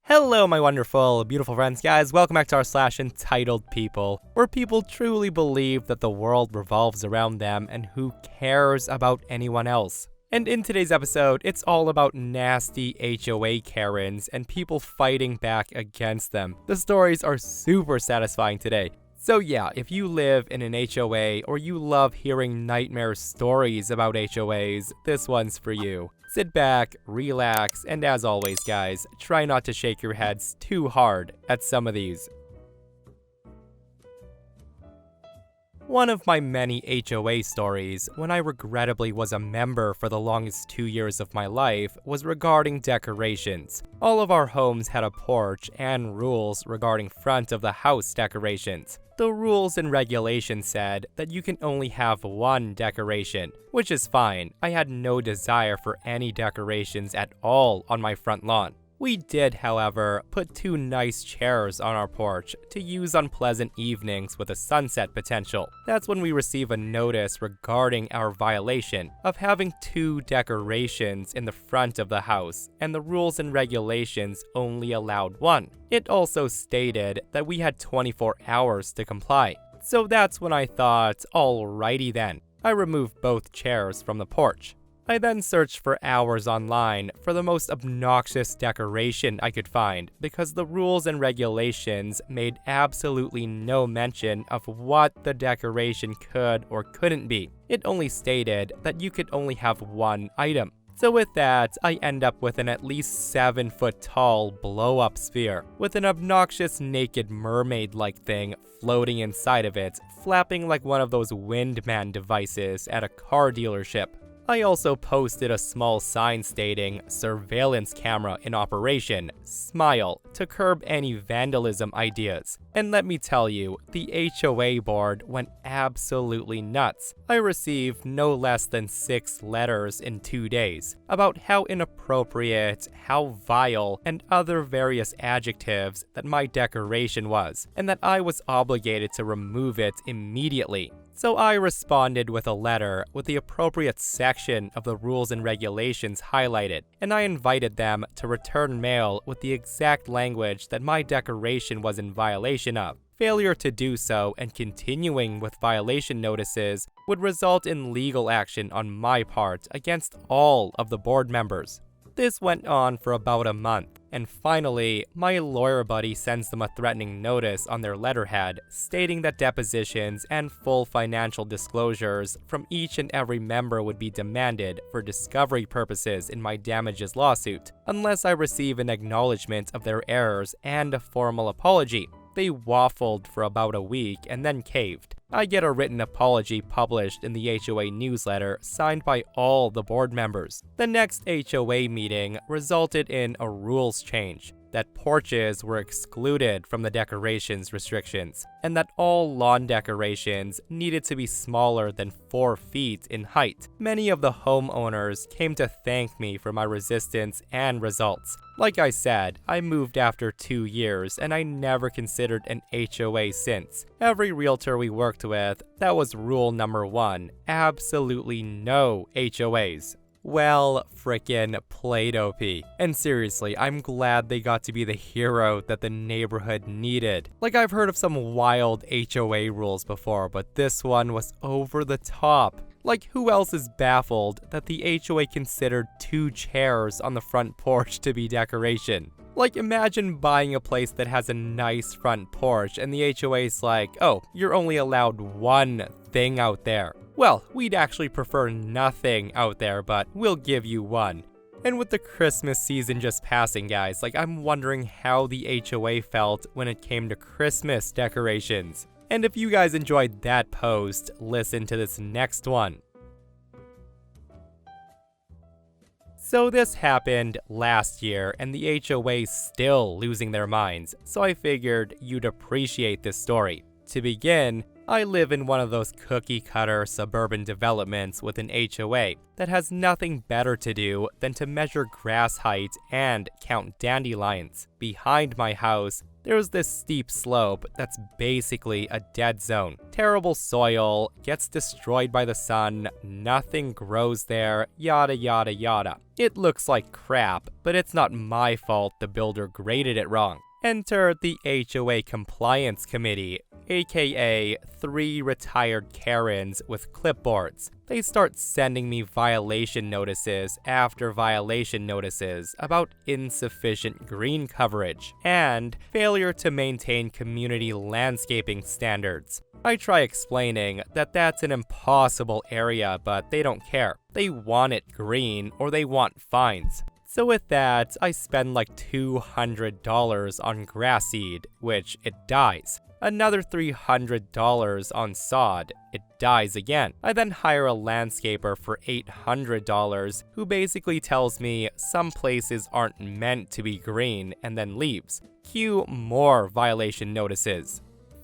Hello, my wonderful, beautiful friends, guys. Welcome back to our /EntitledPeople, where people truly believe that the world revolves around them and who cares about anyone else. And in today's episode, it's all about nasty HOA Karens and people fighting back against them. The stories are super satisfying today. So yeah, if you live in an HOA or you love hearing nightmare stories about HOAs, this one's for you. Sit back, relax, and as always guys, try not to shake your heads too hard at some of these. One of my many HOA stories, when I regrettably was a member for the longest 2 years of my life, was regarding decorations. All of our homes had a porch and rules regarding front of the house decorations. The rules and regulations said that you can only have one decoration, which is fine. I had no desire for any decorations at all on my front lawn. We did, however, put 2 nice chairs on our porch to use on pleasant evenings with a sunset potential. That's when we receive a notice regarding our violation of having 2 decorations in the front of the house, and the rules and regulations only allowed 1. It also stated that we had 24 hours to comply. So that's when I thought, alrighty then. I removed both chairs from the porch. I then searched for hours online for the most obnoxious decoration I could find because the rules and regulations made absolutely no mention of what the decoration could or couldn't be. It only stated that you could only have one item. So with that, I end up with an at least 7-foot tall blow-up sphere with an obnoxious naked mermaid-like thing floating inside of it, flapping like one of those Windman devices at a car dealership. I also posted a small sign stating surveillance camera in operation, smile, to curb any vandalism ideas. And let me tell you, the HOA board went absolutely nuts. I received no less than 6 letters in 2 days about how inappropriate, how vile, and other various adjectives that my decoration was, and that I was obligated to remove it immediately. So I responded with a letter with the appropriate section of the rules and regulations highlighted, and I invited them to return mail with the exact language that my decoration was in violation of. Failure to do so and continuing with violation notices would result in legal action on my part against all of the board members. This went on for about a month, and finally, my lawyer buddy sends them a threatening notice on their letterhead, stating that depositions and full financial disclosures from each and every member would be demanded for discovery purposes in my damages lawsuit, unless I receive an acknowledgement of their errors and a formal apology. They waffled for about a week and then caved. I get a written apology published in the HOA newsletter signed by all the board members. The next HOA meeting resulted in a rules change, that porches were excluded from the decorations restrictions, and that all lawn decorations needed to be smaller than 4 feet in height. Many of the homeowners came to thank me for my resistance and results. Like I said, I moved after 2 years, and I never considered an HOA since. Every realtor we worked with, that was rule number 1, absolutely no HOAs. Well, frickin' Play-Doh-P. And seriously, I'm glad they got to be the hero that the neighborhood needed. Like, I've heard of some wild HOA rules before, but this one was over the top. Like, who else is baffled that the HOA considered 2 chairs on the front porch to be decoration? Like, imagine buying a place that has a nice front porch and the HOA's like, oh, you're only allowed 1 thing out there. Well, we'd actually prefer nothing out there, but we'll give you 1. And with the Christmas season just passing, guys, like, I'm wondering how the HOA felt when it came to Christmas decorations. And if you guys enjoyed that post, listen to this next one. So this happened last year, and the HOA's still losing their minds, so I figured you'd appreciate this story. To begin, I live in one of those cookie-cutter suburban developments with an HOA that has nothing better to do than to measure grass height and count dandelions. Behind my house, There's this steep slope that's basically a dead zone. Terrible soil, gets destroyed by the sun, nothing grows there, yada yada yada. It looks like crap, but it's not my fault the builder graded it wrong. Enter the HOA Compliance Committee, aka 3 retired Karens with clipboards. They start sending me violation notices after violation notices about insufficient green coverage and failure to maintain community landscaping standards. I try explaining that that's an impossible area, but they don't care. They want it green or they want fines. So with that, I spend like $200 on grass seed, which it dies. Another $300 on sod, it dies again. I then hire a landscaper for $800 who basically tells me some places aren't meant to be green and then leaves. Cue more violation notices.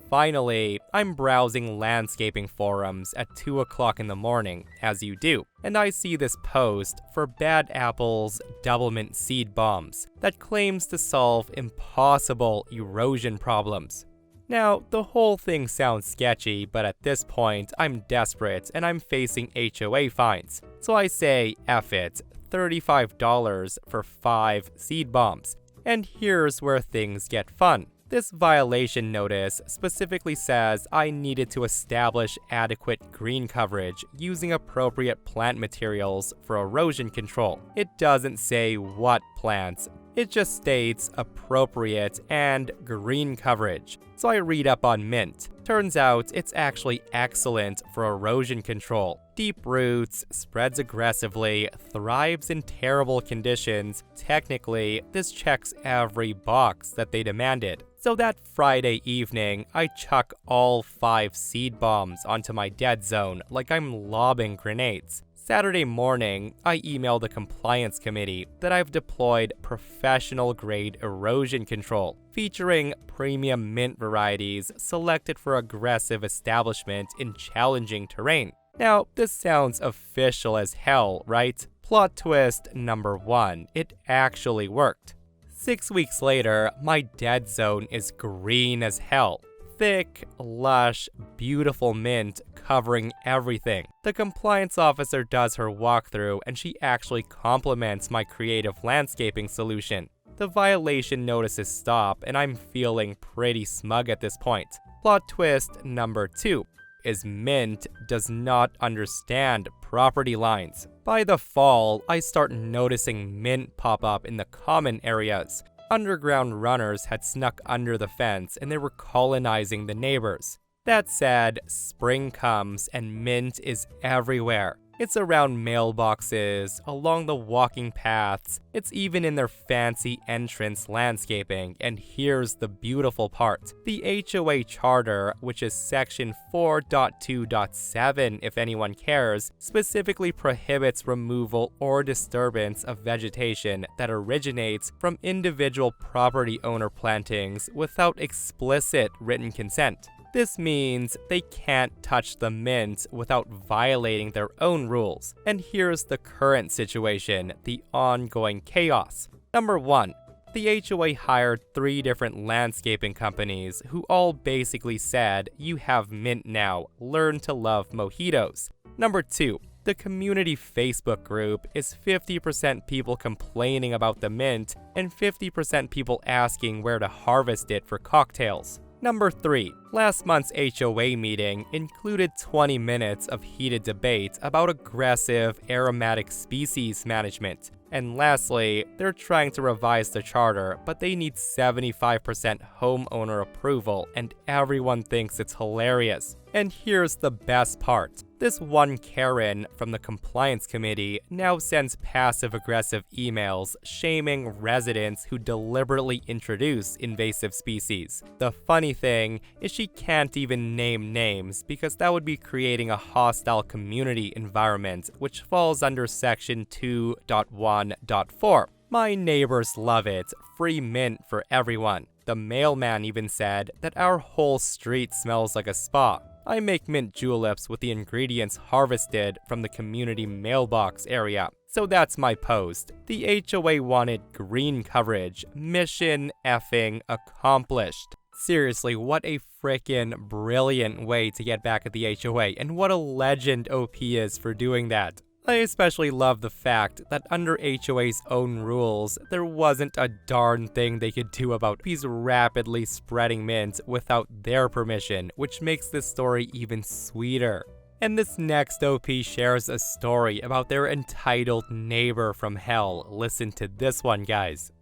Finally, I'm browsing landscaping forums at 2 o'clock in the morning, as you do, and I see this post for Bad Apple's Double Mint Seed Bombs that claims to solve impossible erosion problems. Now, the whole thing sounds sketchy, but at this point, I'm desperate and I'm facing HOA fines. So I say, F it, $35 for 5 seed bombs. And here's where things get fun. This violation notice specifically says I needed to establish adequate green coverage using appropriate plant materials for erosion control. It doesn't say what plants, it just states appropriate and green coverage. So I read up on mint. Turns out it's actually excellent for erosion control. Deep roots, spreads aggressively, thrives in terrible conditions. Technically, this checks every box that they demanded. So that Friday evening, I chuck all 5 seed bombs onto my dead zone like I'm lobbing grenades. Saturday morning, I email the compliance committee that I've deployed professional-grade erosion control, featuring premium mint varieties selected for aggressive establishment in challenging terrain. Now, this sounds official as hell, right? Plot twist number 1, it actually worked. 6 weeks later, my dead zone is green as hell. Thick, lush, beautiful mint covering everything. The compliance officer does her walkthrough and she actually compliments my creative landscaping solution. The violation notices stop and I'm feeling pretty smug at this point. Plot twist number 2 is mint does not understand property lines. By the fall, I start noticing mint pop up in the common areas. Underground runners had snuck under the fence and they were colonizing the neighbors. That said, spring comes and mint is everywhere. It's around mailboxes, along the walking paths, it's even in their fancy entrance landscaping, and here's the beautiful part. The HOA charter, which is section 4.2.7 if anyone cares, specifically prohibits removal or disturbance of vegetation that originates from individual property owner plantings without explicit written consent. This means they can't touch the mint without violating their own rules. And here's the current situation, the ongoing chaos. Number 1. The HOA hired 3 different landscaping companies who all basically said, you have mint now, learn to love mojitos. Number 2. The community Facebook group is 50% people complaining about the mint and 50% people asking where to harvest it for cocktails. Number 3. Last month's HOA meeting included 20 minutes of heated debate about aggressive aromatic species management. And lastly, they're trying to revise the charter, but they need 75% homeowner approval, and everyone thinks it's hilarious. And here's the best part. This one Karen from the compliance committee now sends passive-aggressive emails shaming residents who deliberately introduce invasive species. The funny thing is she can't even name names because that would be creating a hostile community environment, which falls under section 2.1.4. My neighbors love it. Free mint for everyone. The mailman even said that our whole street smells like a spa. I make mint juleps with the ingredients harvested from the community mailbox area. So that's my post. The HOA wanted green coverage. Mission effing accomplished. Seriously, what a frickin' brilliant way to get back at the HOA, and what a legend OP is for doing that. I especially love the fact that under HOA's own rules, there wasn't a darn thing they could do about these rapidly spreading mint without their permission, which makes this story even sweeter. And this next OP shares a story about their entitled neighbor from hell. Listen to this one, guys.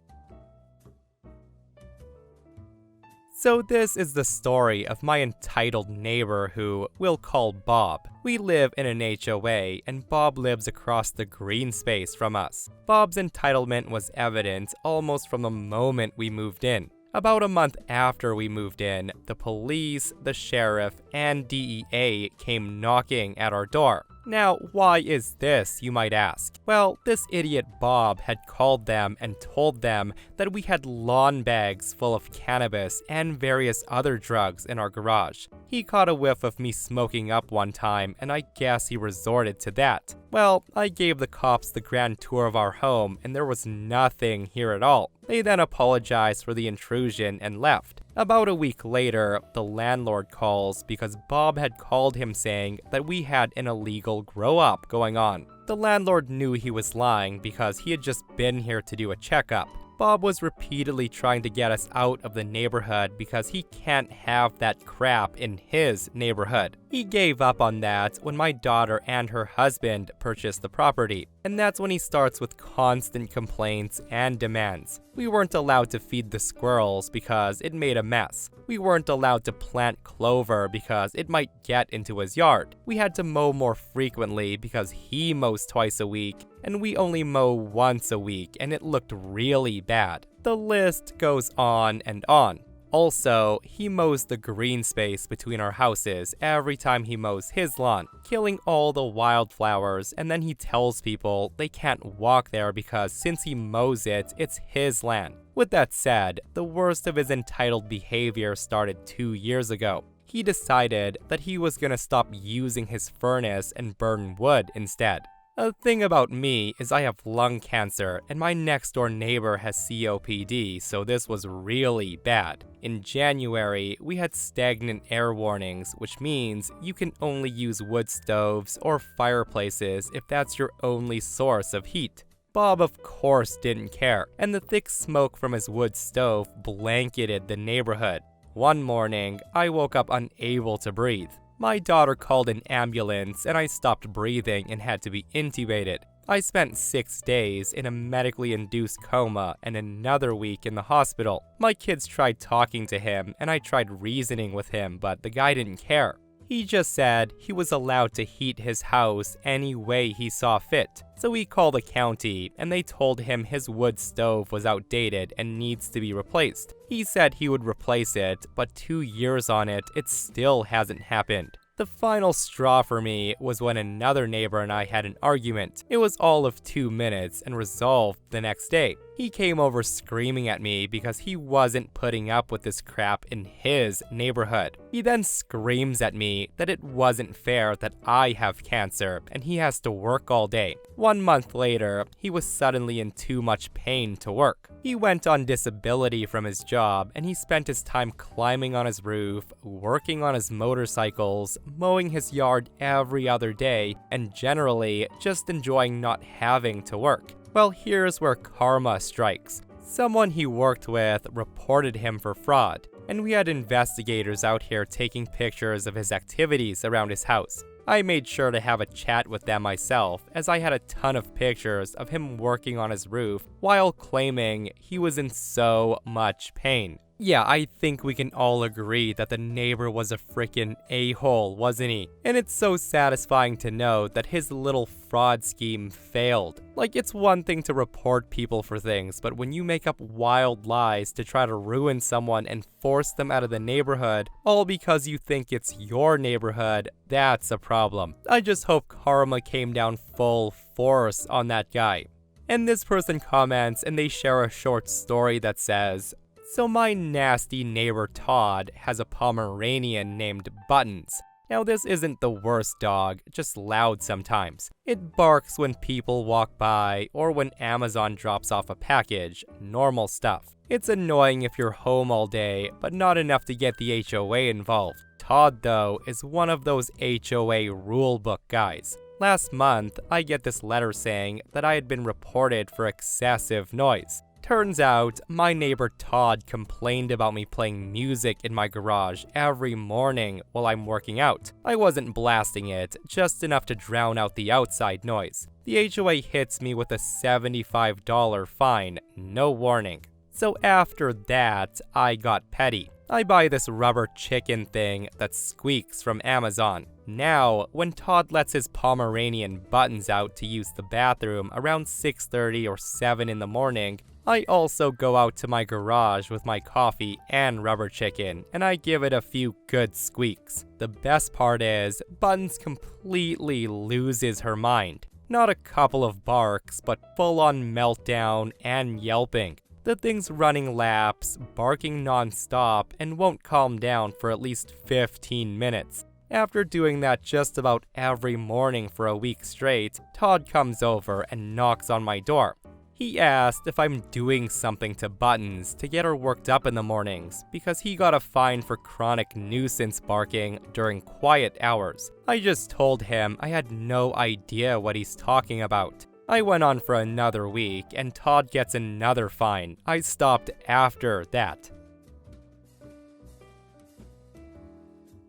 So this is the story of my entitled neighbor who we'll call Bob. We live in an HOA, and Bob lives across the green space from us. Bob's entitlement was evident almost from the moment we moved in. About a month after we moved in, the police, the sheriff, and DEA came knocking at our door. Now, why is this, you might ask? Well, this idiot Bob had called them and told them that we had lawn bags full of cannabis and various other drugs in our garage. He caught a whiff of me smoking up one time, and I guess he resorted to that. Well, I gave the cops the grand tour of our home, and there was nothing here at all. They then apologized for the intrusion and left. About a week later, the landlord calls because Bob had called him saying that we had an illegal grow-up going on. The landlord knew he was lying because he had just been here to do a checkup. Bob was repeatedly trying to get us out of the neighborhood because he can't have that crap in his neighborhood. He gave up on that when my daughter and her husband purchased the property, and that's when he starts with constant complaints and demands. We weren't allowed to feed the squirrels because it made a mess. We weren't allowed to plant clover because it might get into his yard. We had to mow more frequently because he mows twice a week, and we only mow once a week, and it looked really bad. The list goes on and on. Also, he mows the green space between our houses every time he mows his lawn, killing all the wildflowers, and then he tells people they can't walk there because since he mows it, it's his land. With that said, the worst of his entitled behavior started 2 years ago. He decided that he was gonna stop using his furnace and burn wood instead. A thing about me is I have lung cancer, and my next door neighbor has COPD, so this was really bad. In January, we had stagnant air warnings, which means you can only use wood stoves or fireplaces if that's your only source of heat. Bob, of course, didn't care, and the thick smoke from his wood stove blanketed the neighborhood. One morning, I woke up unable to breathe. My daughter called an ambulance, and I stopped breathing and had to be intubated. I spent 6 days in a medically induced coma and another week in the hospital. My kids tried talking to him, and I tried reasoning with him, but the guy didn't care. He just said he was allowed to heat his house any way he saw fit. So he called the county, and they told him his wood stove was outdated and needs to be replaced. He said he would replace it, but 2 years on it, it still hasn't happened. The final straw for me was when another neighbor and I had an argument. It was all of 2 minutes and resolved the next day. He came over screaming at me because he wasn't putting up with this crap in his neighborhood. He then screams at me that it wasn't fair that I have cancer and he has to work all day. 1 month later, he was suddenly in too much pain to work. He went on disability from his job, and he spent his time climbing on his roof, working on his motorcycles, mowing his yard every other day, and generally just enjoying not having to work. Well, here's where karma strikes. Someone he worked with reported him for fraud, and we had investigators out here taking pictures of his activities around his house. I made sure to have a chat with them myself, as I had a ton of pictures of him working on his roof while claiming he was in so much pain. Yeah, I think we can all agree that the neighbor was a frickin' a-hole, wasn't he? And it's so satisfying to know that his little fraud scheme failed. Like, it's one thing to report people for things, but when you make up wild lies to try to ruin someone and force them out of the neighborhood, all because you think it's your neighborhood, that's a problem. I just hope karma came down full force on that guy. And this person comments and they share a short story that says, "So my nasty neighbor Todd has a Pomeranian named Buttons, Now, this isn't the worst dog, just loud sometimes. It barks when people walk by or when Amazon drops off a package, normal stuff. It's annoying if you're home all day, but not enough to get the HOA involved. Todd, though, is one of those HOA rulebook guys. Last month, I get this letter saying that I had been reported for excessive noise. Turns out, my neighbor Todd complained about me playing music in my garage every morning while I'm working out. I wasn't blasting it, just enough to drown out the outside noise. The HOA hits me with a $75 fine, no warning. So after that, I got petty. I buy this rubber chicken thing that squeaks from Amazon. Now, when Todd lets his Pomeranian buttons out to use the bathroom around 6:30 or 7 in the morning, I also go out to my garage with my coffee and rubber chicken, and I give it a few good squeaks. The best part is, Buttons completely loses her mind. Not a couple of barks, but full-on meltdown and yelping. The thing's running laps, barking non-stop, and won't calm down for at least 15 minutes. After doing that just about every morning for a week straight, Todd comes over and knocks on my door. He asked if I'm doing something to Buttons to get her worked up in the mornings, because he got a fine for chronic nuisance barking during quiet hours. I just told him I had no idea what he's talking about. I went on for another week, and Todd gets another fine. I stopped after that.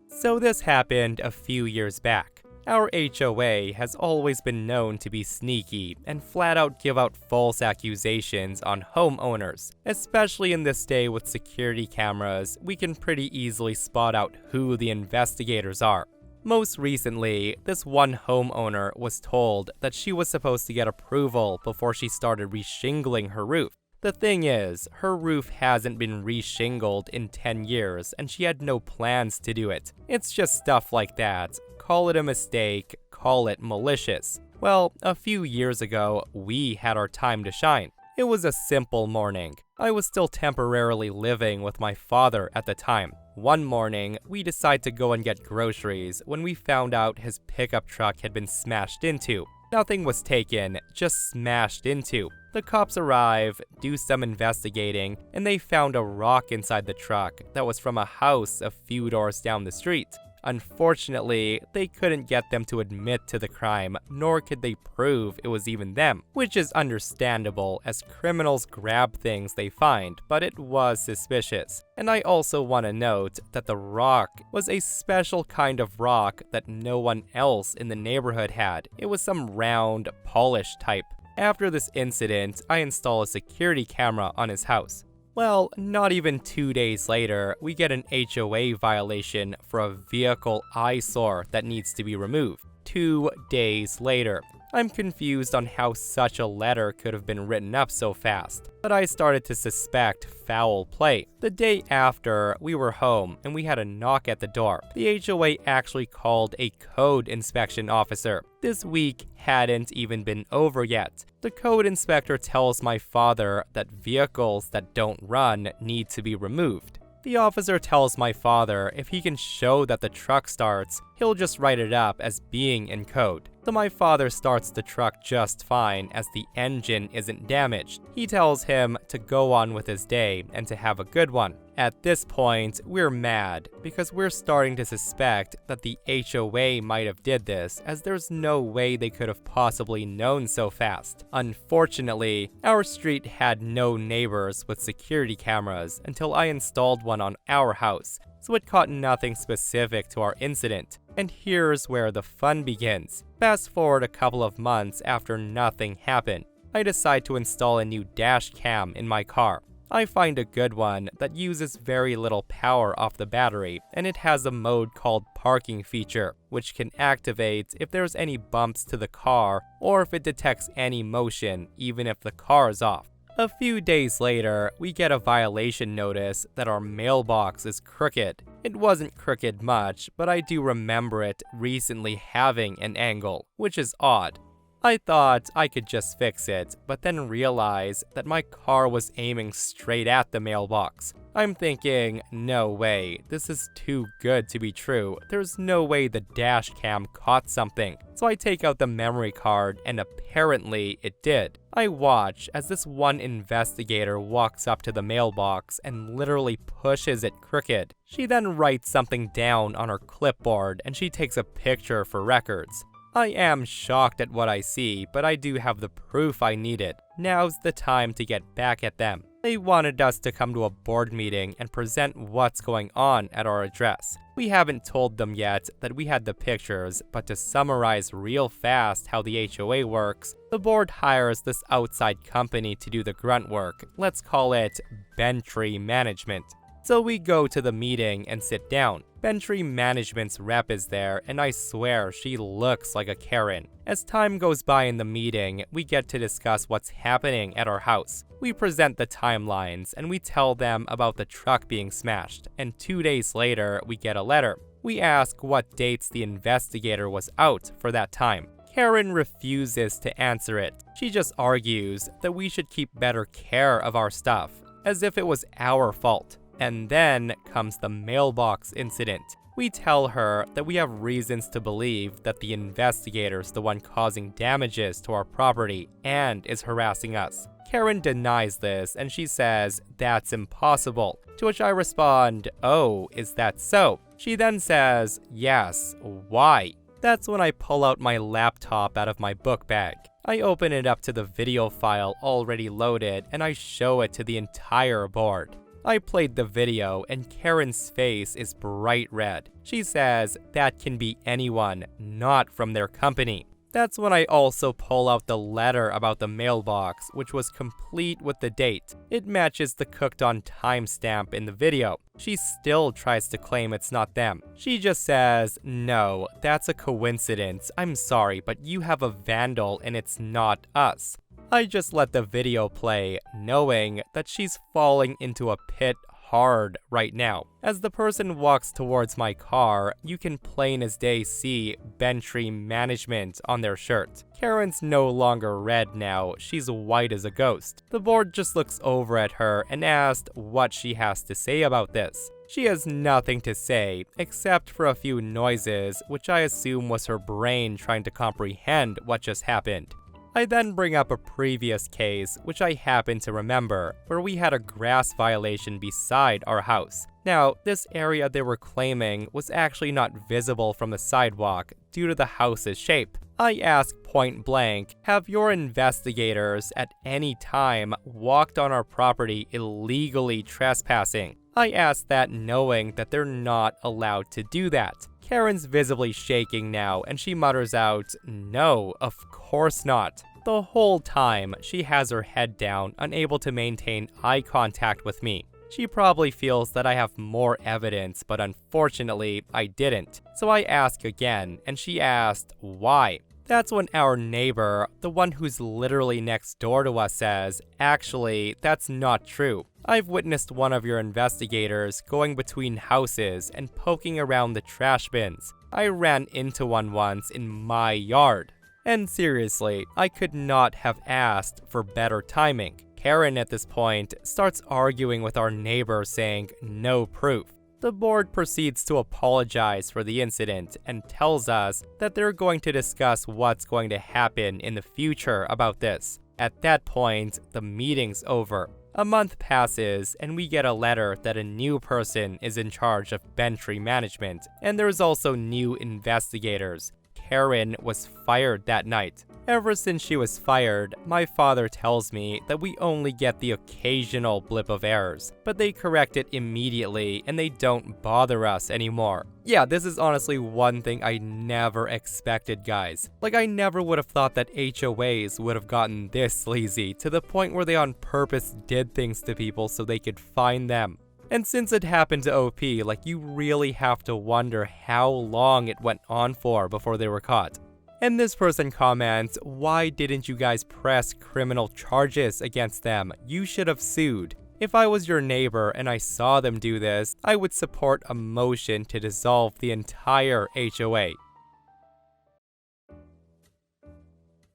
So this happened a few years back. Our HOA has always been known to be sneaky and flat out give out false accusations on homeowners. Especially in this day with security cameras, we can pretty easily spot out who the investigators are. Most recently, this one homeowner was told that she was supposed to get approval before she started reshingling her roof. The thing is, her roof hasn't been reshingled in 10 years and she had no plans to do it. It's just stuff like that. Call it a mistake, call it malicious. Well, a few years ago, we had our time to shine. It was a simple morning. I was still temporarily living with my father at the time. One morning, we decided to go and get groceries when we found out his pickup truck had been smashed into. Nothing was taken, just smashed into. The cops arrive, do some investigating, and they found a rock inside the truck that was from a house a few doors down the street. Unfortunately, they couldn't get them to admit to the crime, nor could they prove it was even them, which is understandable as criminals grab things they find, but it was suspicious. And I also want to note that the rock was a special kind of rock that no one else in the neighborhood had. It was some round, polished type. After this incident, I install a security camera on his house. Well, not even 2 days later, we get an HOA violation for a vehicle eyesore that needs to be removed. 2 days later. I'm confused on how such a letter could have been written up so fast, but I started to suspect foul play. The day after, we were home and we had a knock at the door. The HOA actually called a code inspection officer. This week hadn't even been over yet. The code inspector tells my father that vehicles that don't run need to be removed. The officer tells my father if he can show that the truck starts, he'll just write it up as being in code. So my father starts the truck just fine as the engine isn't damaged. He tells him to go on with his day and to have a good one. At this point, we're mad because we're starting to suspect that the HOA might have did this, as there's no way they could have possibly known so fast. Unfortunately, our street had no neighbors with security cameras until I installed one on our house, so it caught nothing specific to our incident. And here's where the fun begins. Fast forward a couple of months after nothing happened. I decide to install a new dash cam in my car. I find a good one that uses very little power off the battery, and it has a mode called parking feature, which can activate if there's any bumps to the car or if it detects any motion, even if the car is off. A few days later, we get a violation notice that our mailbox is crooked. It wasn't crooked much, but I do remember it recently having an angle, which is odd. I thought I could just fix it, but then realized that my car was aiming straight at the mailbox. I'm thinking, no way, this is too good to be true. There's no way the dash cam caught something. So I take out the memory card, and apparently it did. I watch as this one investigator walks up to the mailbox and literally pushes it crooked. She then writes something down on her clipboard, and she takes a picture for records. I am shocked at what I see, but I do have the proof I needed. Now's the time to get back at them. They wanted us to come to a board meeting and present what's going on at our address. We haven't told them yet that we had the pictures, but to summarize real fast how the HOA works, the board hires this outside company to do the grunt work. Let's call it Bentry Management. So we go to the meeting and sit down. Bentry Management's rep is there, and I swear she looks like a Karen. As time goes by in the meeting, we get to discuss what's happening at our house. We present the timelines, and we tell them about the truck being smashed, and 2 days later, we get a letter. We ask what dates the investigator was out for that time. Karen refuses to answer it. She just argues that we should keep better care of our stuff, as if it was our fault. And then comes the mailbox incident. We tell her that we have reasons to believe that the investigator's the one causing damages to our property and is harassing us. Karen denies this, and she says that's impossible, to which I respond, "Oh, is that so?" She then says, "Yes, why?" That's when I pull out my laptop out of my book bag. I open it up to the video file already loaded, and I show it to the entire board. I played the video, and Karen's face is bright red. She says that can be anyone, not from their company. That's when I also pull out the letter about the mailbox, which was complete with the date. It matches the cooked on timestamp in the video. She still tries to claim it's not them. She just says, "No, that's a coincidence. I'm sorry, but you have a vandal and it's not us." I just let the video play, knowing that she's falling into a pit hard right now. As the person walks towards my car, you can plain as day see Bentry Management on their shirt. Karen's no longer red now, she's white as a ghost. The board just looks over at her and asks what she has to say about this. She has nothing to say, except for a few noises, which I assume was her brain trying to comprehend what just happened. I then bring up a previous case, which I happen to remember, where we had a grass violation beside our house. Now, this area they were claiming was actually not visible from the sidewalk due to the house's shape. I ask point blank, have your investigators at any time walked on our property illegally trespassing? I ask that knowing that they're not allowed to do that. Karen's visibly shaking now, and she mutters out, "No, of course not." The whole time, she has her head down, unable to maintain eye contact with me. She probably feels that I have more evidence, but unfortunately, I didn't. So I ask again, and she asked, "Why?" That's when our neighbor, the one who's literally next door to us, says, "Actually, that's not true. I've witnessed one of your investigators going between houses and poking around the trash bins. I ran into one once in my yard." And seriously, I could not have asked for better timing. Karen at this point starts arguing with our neighbor saying no proof. The board proceeds to apologize for the incident and tells us that they're going to discuss what's going to happen in the future about this. At that point, the meeting's over. A month passes, and we get a letter that a new person is in charge of Bentry Management, and there's also new investigators. Karen was fired that night. Ever since she was fired, my father tells me that we only get the occasional blip of errors, but they correct it immediately and they don't bother us anymore. Yeah, this is honestly one thing I never expected, guys. Like, I never would have thought that HOAs would have gotten this sleazy, to the point where they on purpose did things to people so they could find them. And since it happened to OP, like, you really have to wonder how long it went on for before they were caught. And this person comments, "Why didn't you guys press criminal charges against them? You should have sued. If I was your neighbor and I saw them do this, I would support a motion to dissolve the entire HOA."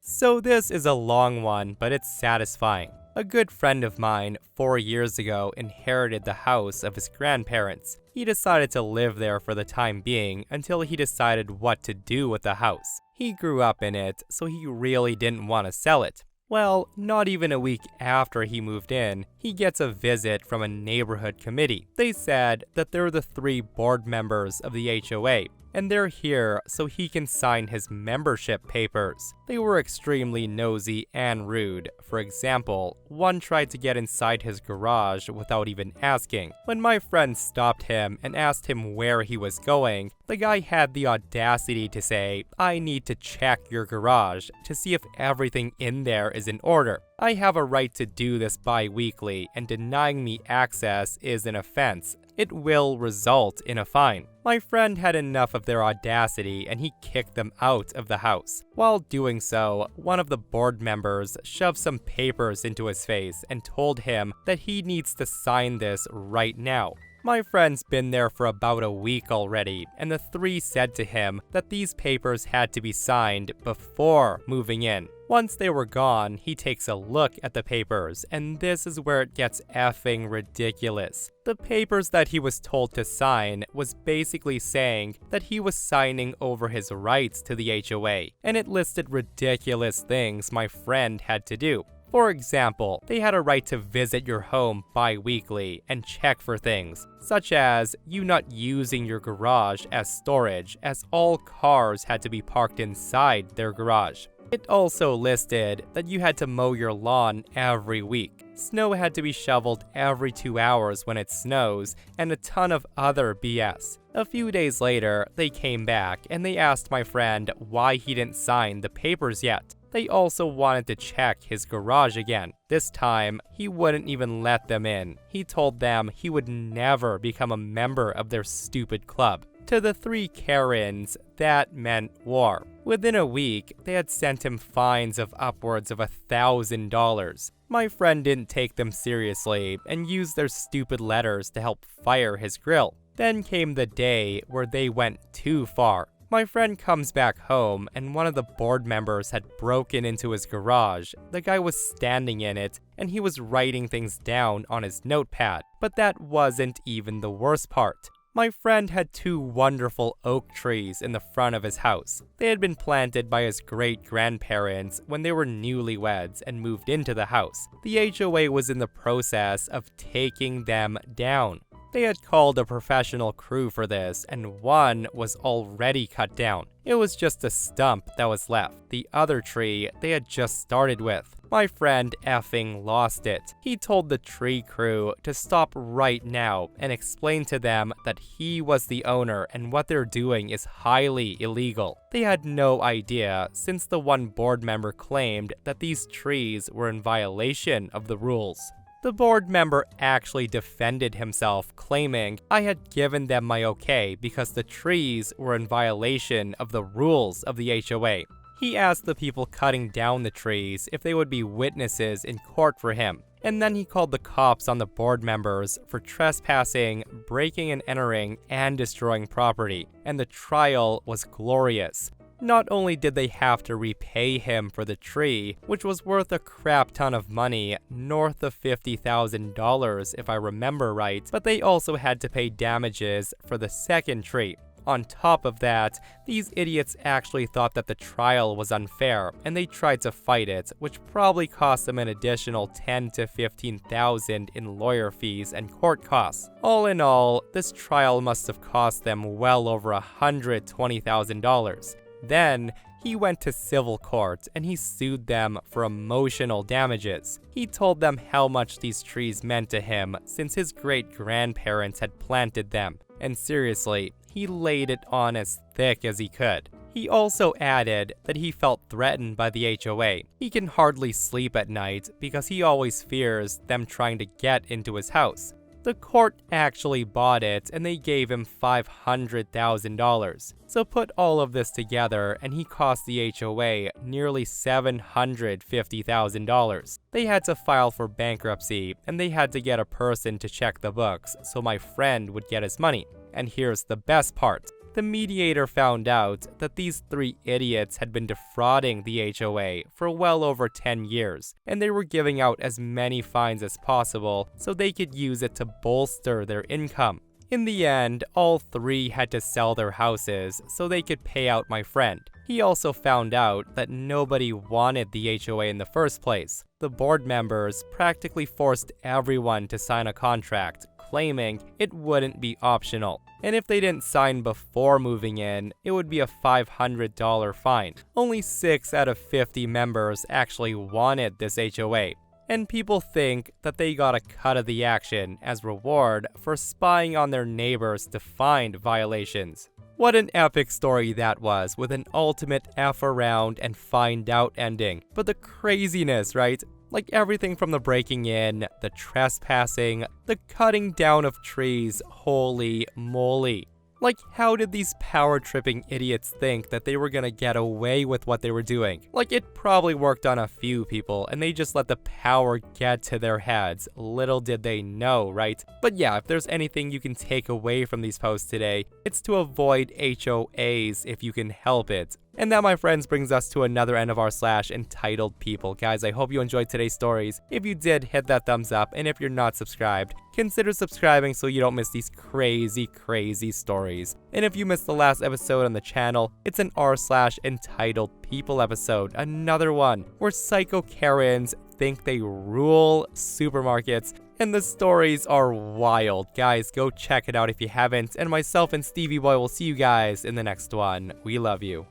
So this is a long one, but it's satisfying. A good friend of mine 4 years ago inherited the house of his grandparents. He decided to live there for the time being until he decided what to do with the house. He grew up in it, so he really didn't want to sell it. Well, not even a week after he moved in, he gets a visit from a neighborhood committee. They said that they're the 3 board members of the HOA, and they're here so he can sign his membership papers. They were extremely nosy and rude. For example, one tried to get inside his garage without even asking. When my friend stopped him and asked him where he was going, the guy had the audacity to say, "I need to check your garage to see if everything in there is in order. I have a right to do this bi-weekly, and denying me access is an offense. It will result in a fine." My friend had enough of their audacity and he kicked them out of the house. While doing so, one of the board members shoved some papers into his face and told him that he needs to sign this right now. My friend's been there for about a week already, and the 3 said to him that these papers had to be signed before moving in. Once they were gone, he takes a look at the papers, and this is where it gets effing ridiculous. The papers that he was told to sign was basically saying that he was signing over his rights to the HOA, and it listed ridiculous things my friend had to do. For example, they had a right to visit your home bi-weekly and check for things, such as you not using your garage as storage, as all cars had to be parked inside their garage. It also listed that you had to mow your lawn every week. Snow had to be shoveled every 2 hours when it snows, and a ton of other BS. A few days later, they came back and they asked my friend why he didn't sign the papers yet. They also wanted to check his garage again. This time, he wouldn't even let them in. He told them he would never become a member of their stupid club. To the 3 Karens, that meant war. Within a week, they had sent him fines of upwards of $1,000. My friend didn't take them seriously and used their stupid letters to help fire his grill. Then came the day where they went too far. My friend comes back home and one of the board members had broken into his garage. The guy was standing in it and he was writing things down on his notepad. But that wasn't even the worst part. My friend had 2 wonderful oak trees in the front of his house. They had been planted by his great-grandparents when they were newlyweds and moved into the house. The HOA was in the process of taking them down. They had called a professional crew for this, and one was already cut down. It was just a stump that was left, the other tree they had just started with. My friend effing lost it. He told the tree crew to stop right now and explain to them that he was the owner and what they're doing is highly illegal. They had no idea since the one board member claimed that these trees were in violation of the rules. The board member actually defended himself, claiming I had given them my okay because the trees were in violation of the rules of the HOA. He asked the people cutting down the trees if they would be witnesses in court for him, and then he called the cops on the board members for trespassing, breaking and entering, and destroying property, and the trial was glorious. Not only did they have to repay him for the tree, which was worth a crap ton of money, north of $50,000 if I remember right, but they also had to pay damages for the second tree. On top of that, these idiots actually thought that the trial was unfair, and they tried to fight it, which probably cost them an additional $10,000 to $15,000 in lawyer fees and court costs. All in all, this trial must have cost them well over $120,000. Then, he went to civil court and he sued them for emotional damages. He told them how much these trees meant to him since his great-grandparents had planted them. And seriously, he laid it on as thick as he could. He also added that he felt threatened by the HOA. He can hardly sleep at night because he always fears them trying to get into his house. The court actually bought it and they gave him $500,000. So put all of this together and he cost the HOA nearly $750,000. They had to file for bankruptcy and they had to get a person to check the books so my friend would get his money. And here's the best part. The mediator found out that these 3 idiots had been defrauding the HOA for well over 10 years, and they were giving out as many fines as possible so they could use it to bolster their income. In the end, all 3 had to sell their houses so they could pay out my friend. He also found out that nobody wanted the HOA in the first place. The board members practically forced everyone to sign a contract, claiming it wouldn't be optional. And if they didn't sign before moving in, it would be a $500 fine. Only 6 out of 50 members actually wanted this HOA. And people think that they got a cut of the action as reward for spying on their neighbors to find violations. What an epic story that was, with an ultimate F around and find out ending. But the craziness, right? Like everything from the breaking in, the trespassing, the cutting down of trees, holy moly. Like, how did these power-tripping idiots think that they were gonna get away with what they were doing? Like, it probably worked on a few people, and they just let the power get to their heads. Little did they know, right? But yeah, if there's anything you can take away from these posts today, it's to avoid HOAs if you can help it. And that, my friends, brings us to another end of our / entitled people. Guys, I hope you enjoyed today's stories. If you did, hit that thumbs up, and if you're not subscribed, consider subscribing so you don't miss these crazy stories. And if you missed the last episode on the channel, it's an r / entitled people episode, another one where psycho Karens think they rule supermarkets, and the stories are wild. Guys, go check it out if you haven't, and myself and Stevie Boy will see you guys in the next one. We love you.